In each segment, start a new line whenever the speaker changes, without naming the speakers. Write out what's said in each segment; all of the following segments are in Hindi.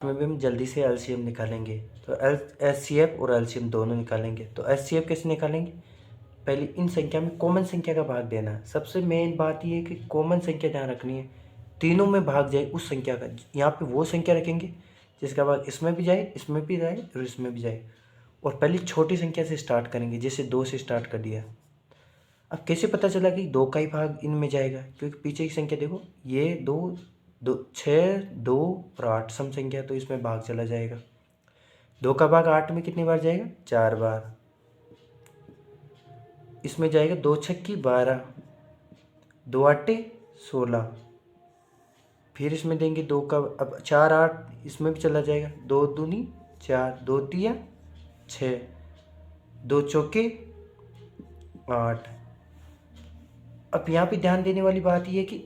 इसमें भी हम जल्दी से एलसीएम निकालेंगे। तो एचसीएफ और एलसीएम दोनों निकालेंगे। तो एचसीएफ कैसे निकालेंगे? पहले इन संख्या में कॉमन संख्या का भाग देना है। सबसे मेन बात ये है कि कॉमन संख्या ध्यान रखनी है, तीनों में भाग जाए उस संख्या का। यहाँ पे वो संख्या रखेंगे जिसका भाग इसमें भी जाए, इसमें भी जाए और इसमें भी जाए। और पहले छोटी संख्या से स्टार्ट करेंगे, जैसे 2 से स्टार्ट कर दिया। अब कैसे पता चला कि 2 का ही भाग इनमें जाएगा? क्योंकि पीछे की संख्या देखो, ये 2 2 6 2 और 8 सम संख्या, तो इसमें भाग चला जाएगा। 2 का भाग 8 में कितनी बार जाएगा? 4 बार। इसमें जाएगा 2 छक्की 12, 2 आटे 16। फिर इसमें देंगे 2 का, अब 4 8 इसमें भी चला जाएगा। 2 दूनी 4, 2 तिया 6, 2 चौके 8। अब यहाँ पे ध्यान देने वाली बात ये है कि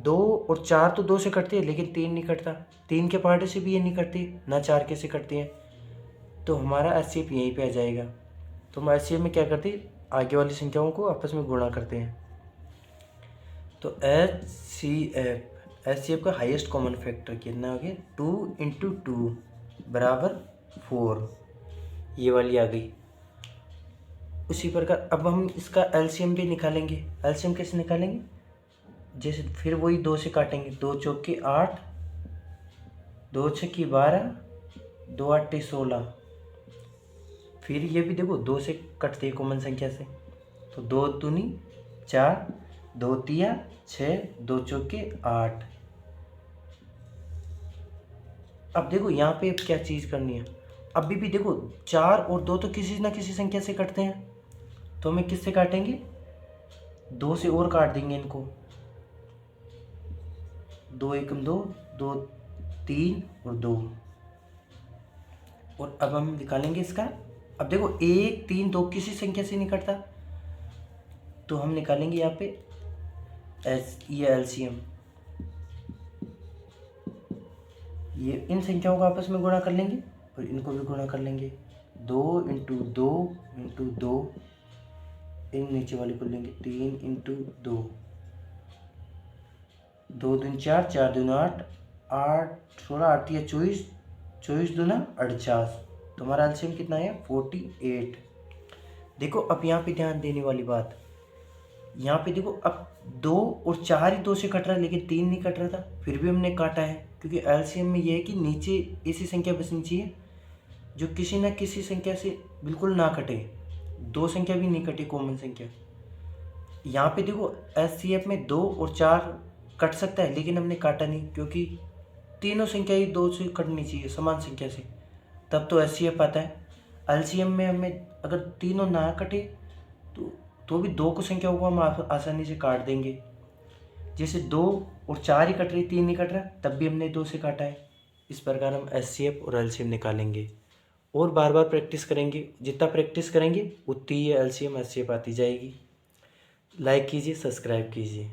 2 और 4 तो 2 से कटते हैं, लेकिन 3 नहीं कटता। 3 के पहाड़े से भी ये नहीं कटते, ना 4 के से कटते हैं। तो हमारा एचसीएफ यहीं पे आ जाएगा। तो हम एचसीएफ में क्या करते हैं? आगे वाली संख्याओं को आपस में गुणा करते हैं। तो एचसीएफ का हाईएस्ट कॉमन फैक्टर कितना हो गया? 2 × 2 बराबर 4। ये वाली आ गई। उसी प्रकार अब हम इसका एलसीएम भी निकालेंगे। एलसीएम कैसे निकालेंगे? जैसे फिर वही 2 से काटेंगे। 2 चौके 8, 2 छक्की 12, 2 आटे 16। फिर ये भी देखो 2 से कटते हैं कॉमन संख्या से। तो 2 दूनी 4, 2 तिया 6, 2 चौके 8। अब देखो यहाँ पे क्या चीज़ करनी है। अभी भी देखो 4 और 2 तो किसी ना किसी संख्या से कटते हैं, तो हमें किससे काटेंगे? 2 से और काट देंगे इनको। 2 एकम 2, 2 3 और 2। और अब हम निकालेंगे इसका। अब देखो 1 3 2 किसी संख्या से नहीं कटता, तो हम निकालेंगे यहाँ पे ये एलसीएम। ये इन संख्याओं को आपस में गुणा कर लेंगे और इनको भी गुणा कर लेंगे। 2 × 2 × 2, इन नीचे वाले को लेंगे 3 × 2, 2 दूनी 4, 4 दूनी 8, 8 16, 8 या 24, 24 दूना 48। तो हमारा एलसीएम कितना है? 48। देखो अब यहाँ पे ध्यान देने वाली बात, यहाँ पे देखो अब 2 और 4 ही 2 से कट रहा है, लेकिन 3 नहीं कट रहा था, फिर भी हमने काटा है। क्योंकि एलसीएम में ये है कि नीचे ऐसी संख्या बचनी चाहिए जो किसी न किसी संख्या से बिल्कुल ना कटे। 2 संख्या भी नहीं कटे कॉमन संख्या। यहाँ पे देखो एचसीएफ में 2 और 4 कट सकता है, लेकिन हमने काटा नहीं, क्योंकि तीनों संख्या ही 2 से कटनी चाहिए समान संख्या से, तब तो एचसीएफ आता है। एलसीएम में हमें अगर तीनों ना कटे तो भी 2 को संख्याओं को हम आसानी से काट देंगे। जैसे 2 और 4 ही कट रही, 3 नहीं कट रहा, तब भी हमने 2 से काटा है। इस प्रकार हम एचसीएफ और एलसीएम निकालेंगे और बार बार प्रैक्टिस करेंगे। जितना प्रैक्टिस करेंगे उतनी ही एलसीएम एचसीएफ आती जाएगी। लाइक कीजिए, सब्सक्राइब कीजिए।